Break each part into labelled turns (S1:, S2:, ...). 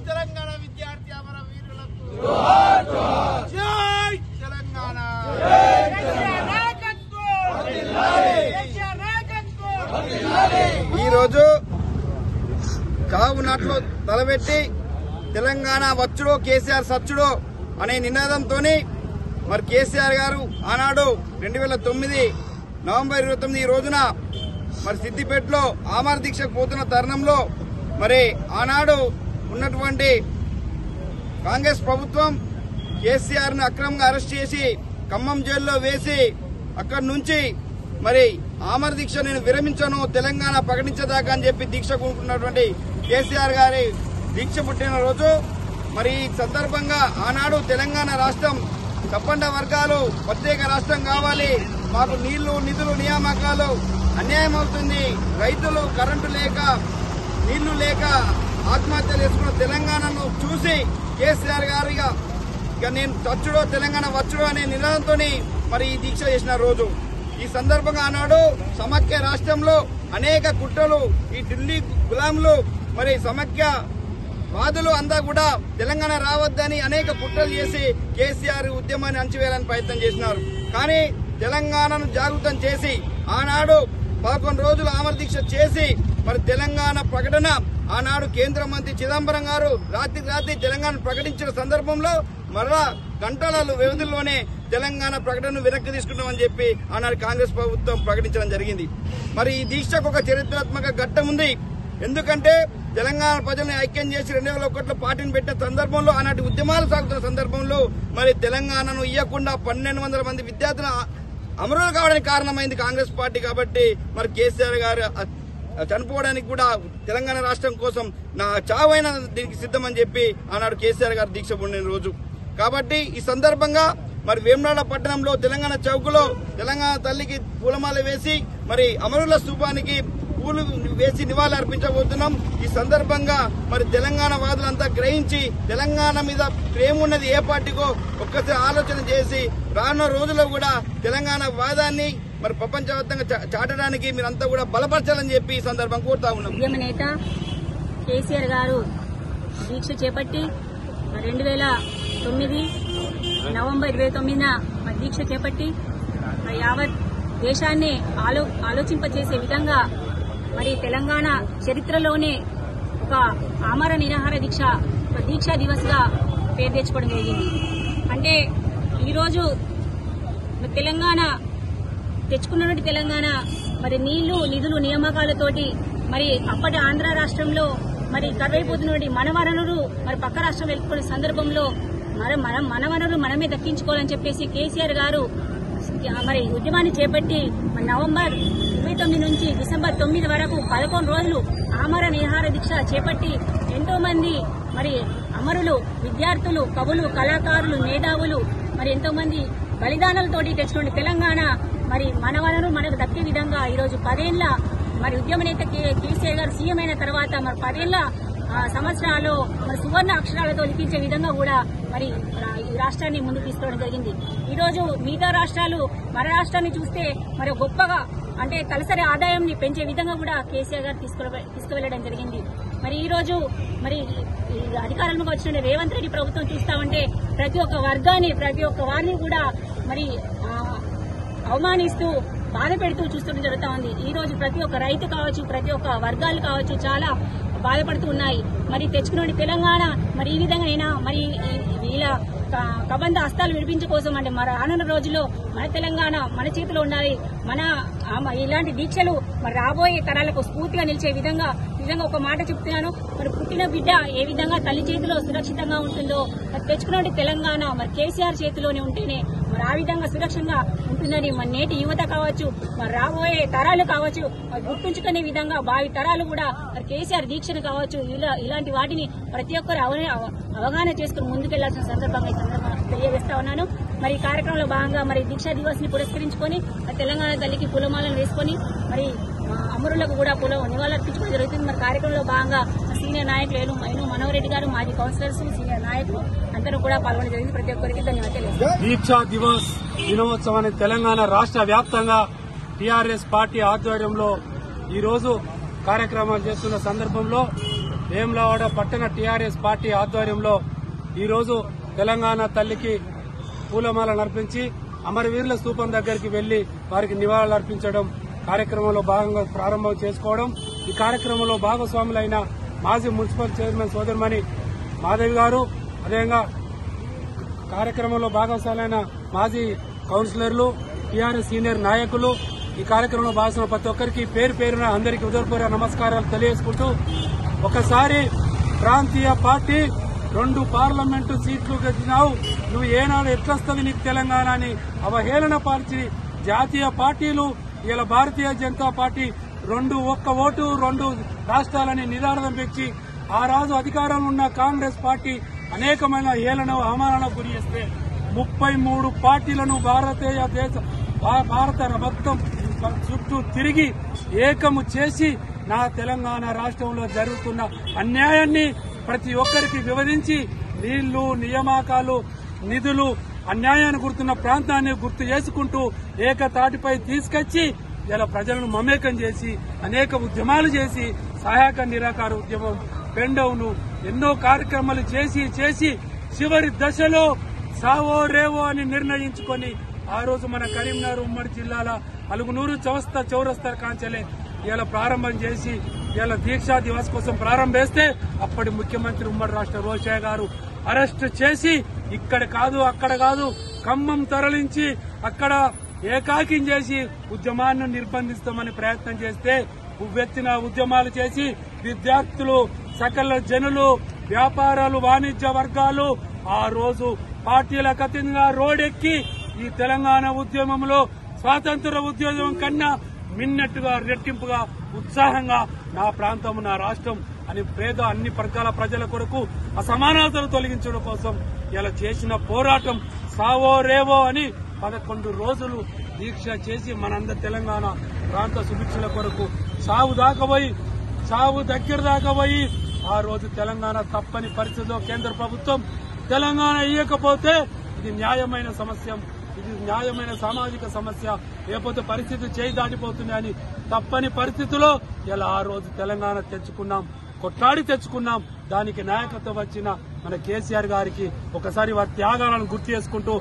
S1: తెలంగాణ విద్యార్థి అమర వీరులకు తెలంగాణ ఈరోజు చావు నాట్లో తలబెట్టి తెలంగాణ వచ్చుడో కేసీఆర్ సచ్చుడో అనే నినాదంతో మరి కేసీఆర్ గారు ఆనాడు 2009 నవంబర్ 29 ఈ రోజున మరి సిద్దిపేటలో ఆమర దీక్షకు పోతున్న తరుణంలో మరి ఆనాడు ఉన్నటువంటి కాంగ్రెస్ ప్రభుత్వం కేసీఆర్ ను అక్రమంగా అరెస్ట్ చేసి ఖమ్మం జైల్లో వేసి అక్కడి నుంచి మరి ఆమర దీక్ష నేను విరమించను తెలంగాణ ప్రకటించేదాకా అని చెప్పి దీక్ష కూడుకున్నటువంటి కేసీఆర్ గారి దీక్ష పుట్టిన రోజు మరి ఈ సందర్భంగా ఆనాడు తెలంగాణ రాష్ట్రం తప్పండ వర్గాలు ప్రత్యేక రాష్ట్రం కావాలి, మాకు నీళ్లు నిధులు నియామకాలు అన్యాయం అవుతుంది, రైతులు కరెంటు లేక నీళ్లు లేక ఆత్మహత్యలు చేసుకున్న తెలంగాణను చూసి కేసీఆర్ గారిగా ఇక నేను చచ్చుడో తెలంగాణ వచ్చుడో అనే నినాదంతో మరి ఈ దీక్ష చేసిన రోజు. ఈ సందర్భంగా ఆనాడు సమైక్య రాష్ట్రంలో అనేక కుట్రలు ఈ ఢిల్లీ గులాంలు మరి సమైక్య వాదులు అంతా కూడా తెలంగాణ రావద్దని అనేక కుట్రలు చేసి కేసీఆర్ ఉద్యమాన్ని అణచివేయాలని ప్రయత్నం చేసినారు. కానీ తెలంగాణను జాగృతం చేసి ఆనాడు 11 రోజులు ఆమర దీక్ష చేసి మరి తెలంగాణ ప్రకటన ఆనాడు కేంద్ర మంత్రి చిదంబరం గారు రాత్రి తెలంగాణ ప్రకటించిన సందర్భంలో మరలా గంటల వ్యవధిలోనే తెలంగాణ ప్రకటనను వెనక్కి తీసుకుంటామని చెప్పి ఆనాడు కాంగ్రెస్ ప్రభుత్వం ప్రకటించడం జరిగింది. మరి ఈ దీక్షకు ఒక చరిత్రాత్మక ఘట్టం ఉంది. ఎందుకంటే తెలంగాణ ప్రజల్ని ఐక్యం చేసి 2001లో పార్టీని పెట్టిన సందర్భంలో ఆనాటి ఉద్యమాలు సాగుతున్న సందర్భంలో మరి తెలంగాణను ఇవ్వకుండా 1200 మంది విద్యార్థులు అమరులు కావడానికి కారణమైంది కాంగ్రెస్ పార్టీ. కాబట్టి మరి కేసీఆర్ గారు చనిపోవడానికి కూడా తెలంగాణ రాష్ట్రం కోసం నా చావైనా దీనికి సిద్ధమని చెప్పి ఆనాడు కేసీఆర్ గారు దీక్ష పొందిన రోజు. కాబట్టి ఈ సందర్భంగా మరి వేములవాడ పట్టణంలో తెలంగాణ చౌకులో తెలంగాణ తల్లికి పూలమాల వేసి మరి అమరుల స్తూపానికి పూలు వేసి నివాళులు అర్పించబోతున్నాం. ఈ సందర్భంగా మరి తెలంగాణ వాదులంతా గ్రహించి తెలంగాణ మీద ప్రేమ ఉన్నది ఏ పార్టీకో ఒక్కసారి ఆలోచన చేసి రానున్న రోజుల్లో కూడా తెలంగాణ వాదాన్ని మరి ప్రపంచవ్యాప్తంగా చాటడానికి మీరంతా కూడా బలపరచాలని చెప్పి ఈ సందర్భం కోరుతా ఉన్నాం.
S2: ఉద్యమ నేత కేసీఆర్ గారు దీక్ష చేపట్టి 2009 నవంబర్ 29న దీక్ష చేపట్టి యావత్ దేశాన్ని ఆలోచింపచేసే విధంగా మరి తెలంగాణ చరిత్రలోనే ఒక ఆమర నిరాహార దీక్ష దీక్షా దివస్ గా పేరు తెచ్చుకోవడం జరిగింది. అంటే ఈరోజు తెలంగాణ తెచ్చుకున్నటువంటి తెలంగాణ మరి నీళ్లు నిధులు నియామకాలతోటి మరి అప్పటి ఆంధ్ర రాష్ట్రంలో మరి కరువైపోతున్నటువంటి మన వనరులు మరి పక్క రాష్ట్రం వెళ్ళుకునే సందర్భంలో మన వనరులు మనమే దక్కించుకోవాలని చెప్పేసి కేసీఆర్ గారు మరి ఉద్యమాన్ని చేపట్టి నవంబర్ 29 నుంచి డిసెంబర్ 9 వరకు 11 రోజులు ఆమర నిరాహార దీక్ష చేపట్టి ఎంతో మంది మరి అమరులు విద్యార్థులు కవులు కళాకారులు మేధావులు మరి ఎంతో మంది బలిదానాలతోటి తెచ్చుకోండి తెలంగాణ మరి మన వనరు మనకు దక్కే విధంగా ఈరోజు 10 ఏళ్ల మరి ఉద్యమ నేత కేసీఆర్ గారు సీఎం అయిన తర్వాత మరి 10 ఏళ్ల సంవత్సరాల్లో మరి సువర్ణ అక్షరాలతో లిఖించే విధంగా కూడా మరి ఈ రాష్ట్రాన్ని ముందుకు తీసుకోవడం జరిగింది. ఈ రోజు మిగతా రాష్ట్రాలు మన రాష్ట్రాన్ని చూస్తే మరి గొప్పగా అంటే తలసరి ఆదాయాన్ని పెంచే విధంగా కూడా కేసీఆర్ గారు తీసుకువెళ్లడం జరిగింది. మరి ఈ రోజు మరి అధికారంలోకి వచ్చిన రేవంత్ రెడ్డి ప్రభుత్వం చూస్తామంటే ప్రతి ఒక్క వర్గాన్ని ప్రతి ఒక్క వారిని కూడా మరి అవమానిస్తూ బాధ పెడుతూ చూస్తుండడం జరుగుతా ఉంది. ఈ రోజు ప్రతి ఒక్క రైతు కావచ్చు, ప్రతి ఒక్క వర్గాలు కావచ్చు చాలా బాధపడుతూ ఉన్నాయి. మరి తెచ్చుకున్న తెలంగాణ మరి ఈ విధంగా అయినా మరి వీళ్ళ కబంధ హస్తాలు విడిపించే కోసం అంటే మరి రానున్న రోజుల్లో మన తెలంగాణ మన చేతిలో ఉండాలి. మన ఇలాంటి దీక్షలు మరి రాబోయే తరాలకు స్ఫూర్తిగా నిలిచే విధంగా ఒక మాట చెప్తున్నాను. మరి పుట్టిన బిడ్డ ఏ విధంగా తల్లి చేతిలో సురక్షితంగా ఉంటుందో మరి తెచ్చుకున్న తెలంగాణ మరి కేసీఆర్ చేతిలోనే ఉంటేనే మరి ఆ విధంగా సురక్షంగా ఉంటుందని మన నేటి యువత కావచ్చు, మరి రాబోయే తరాలు కావచ్చు మరి గుర్తుంచుకునే విధంగా భావి తరాలు కూడా మరి కేసీఆర్ దీక్షను కావచ్చు ఇలాంటి వాటిని ప్రతి ఒక్కరు అవగాహన చేసుకుని ముందుకెళ్లాల్సిన సందర్భంగా ఈ సందర్భంగా తెలియజేస్తా ఉన్నాను. మరి ఈ కార్యక్రమంలో భాగంగా మరి దీక్షా దివస్ ని పురస్కరించుకొని తెలంగాణ తల్లికి పూలమాలను వేసుకొని మరి అమరులకు కూడా నివాళులర్పించుకోవడం జరుగుతుంది. మరి కార్యక్రమంలో భాగంగా సీనియర్ నాయకులు మనోహర్ రెడ్డి గారు, మాజీ కౌన్సిలర్స్, సీనియర్ నాయకులు అందరూ కూడా పాల్గొనడం జరిగింది. ప్రతి ఒక్కరికి ధన్యవాదాలు.
S3: దీక్షా దివస్ దినోత్సవాన్ని తెలంగాణ రాష్ట్ర వ్యాప్తంగా టీఆర్ఎస్ పార్టీ ఆధ్వర్యంలో ఈ రోజు కార్యక్రమాలు చేస్తున్న సందర్భంలో వేములవాడ పట్టణ టీఆర్ఎస్ పార్టీ ఆధ్వర్యంలో ఈ రోజు తెలంగాణ తల్లికి పూలమాలను అర్పించి అమరవీరుల స్తూపం దగ్గరికి వెళ్లి వారికి నివాళులర్పించడం కార్యక్రమంలో భాగంగా ప్రారంభం చేసుకోవడం. ఈ కార్యక్రమంలో భాగస్వాములైన మాజీ మున్సిపల్ చైర్మన్ సోదరిమణి మాధవి గారు, అదేవిధంగా కార్యక్రమంలో భాగస్వాములైన మాజీ కౌన్సిలర్లు, టీఆర్ఎస్ సీనియర్ నాయకులు, ఈ కార్యక్రమంలో భాగస్వాములు ప్రతి ఒక్కరికి పేరు పేరున అందరికీ హృదయపూర్వక నమస్కారాలు తెలియజేసుకుంటూ, ఒకసారి ప్రాంతీయ పార్టీ 2 పార్లమెంటు సీట్లు గెలిచినావు, నువ్వు ఏనాడు ఎట్లొస్తుంది నీకు తెలంగాణ అని అవహేళన పాల్చి జాతీయ పార్టీలు ఇలా భారతీయ జనతా పార్టీ 1 ఓటు 2 రాష్ట్రాలని నిదానం పెంచి ఆ రోజు అధికారంలో ఉన్న కాంగ్రెస్ పార్టీ అనేకమైన హేళన అవమానాలకు గురి చేస్తే 33 పార్టీలను భారత మొత్తం చుట్టూ తిరిగి ఏకము చేసి నా తెలంగాణ రాష్ట్రంలో జరుగుతున్న అన్యాయాన్ని ప్రతి ఒక్కరికి వివరించి నీళ్లు, నియామకాలు, నిధులు, అన్యాయాన్ని గుర్తున్న ప్రాంతాన్ని గుర్తు చేసుకుంటూ ఏకతాటిపై తీసుకొచ్చి ఇలా ప్రజలను మమేకం చేసి అనేక ఉద్యమాలు చేసి సహాయక నిరాకార ఉద్యమం, పెండౌను ఎన్నో కార్యక్రమాలు చేసి చివరి దశలో సావో రేవో అని నిర్ణయించుకొని ఆ రోజు మన కరీంనగర్ ఉమ్మడి జిల్లాల అలుగునూరు చౌరస్తా కాంచెలే ఇలా ప్రారంభం చేసి ఇలా దీక్షా దివస్ కోసం ప్రారంభిస్తే అప్పటి ముఖ్యమంత్రి ఉమ్మడి రాష్ట్ర రోషయ్య గారు అరెస్ట్ చేసి ఇక్కడ కాదు అక్కడ కాదు ఖమ్మం తరలించి అక్కడ ఏకాకిం చేసి ఉద్యమాన్ని నిర్బంధిస్తామని ప్రయత్నం చేస్తే ఉవ్వెత్తిన ఉద్యమాలు చేసి విద్యార్థులు, సకల జనులు, వ్యాపారాలు, వాణిజ్య వర్గాలు ఆ రోజు పార్టీలకు అతీతంగా రోడ్డెక్కి ఈ తెలంగాణ ఉద్యమంలో స్వాతంత్ర ఉద్యమం కన్నా మిన్నట్టుగా రెట్టింపుగా ఉత్సాహంగా నా ప్రాంతం నా రాష్ట్రం అని అన్ని వర్గాల ప్రజల కొరకు అసమానతలు తొలగించడం కోసం ఇలా చేసిన పోరాటం సావో రేవో అని 11 రోజులు దీక్ష చేసి మనందరి తెలంగాణ ప్రాంత సుభిక్షల కొరకు సావు దగ్గర దాకా పోయి ఆ రోజు తెలంగాణ తప్పని పరిస్థితిలో కేంద్ర ప్రభుత్వం తెలంగాణ ఇవ్వకపోతే ఇది న్యాయమైన సమస్య, ఇది న్యాయమైన సామాజిక సమస్య, లేకపోతే పరిస్థితి చేయి దాటిపోతుంది అని తప్పని పరిస్థితిలో ఇలా ఆ రోజు తెలంగాణ కొట్లాడి తెచ్చుకున్నాం. దానికి నాయకత్వం వచ్చిన మన కేసీఆర్ గారికి ఒకసారి వారి త్యాగాలను గుర్తు చేసుకుంటూ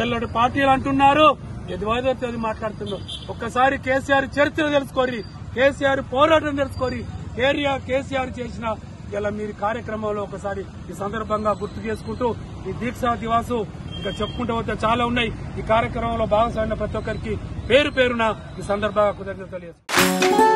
S3: ఎల్లటి పార్టీలు అంటున్నారు ఎదువైతే మాట్లాడుతున్నారు. ఒక్కసారి కేసీఆర్ చరిత్ర తెలుసుకోరి, కేసీఆర్ పోరాటం తెలుసుకోరి, కేసీఆర్ చేసిన ఇలా మీరు కార్యక్రమంలో ఒకసారి ఈ సందర్భంగా గుర్తు చేసుకుంటూ ఈ దీక్షా దివాసు ఇంకా చెప్పుకుంటూ వస్తే చాలా ఉన్నాయి. ఈ కార్యక్రమంలో భాగస్వామ్య ప్రతి ఒక్కరికి పేరు పేరున ఈ సందర్భంగా కృతజ్ఞతలు తెలియజేస్తున్నాను.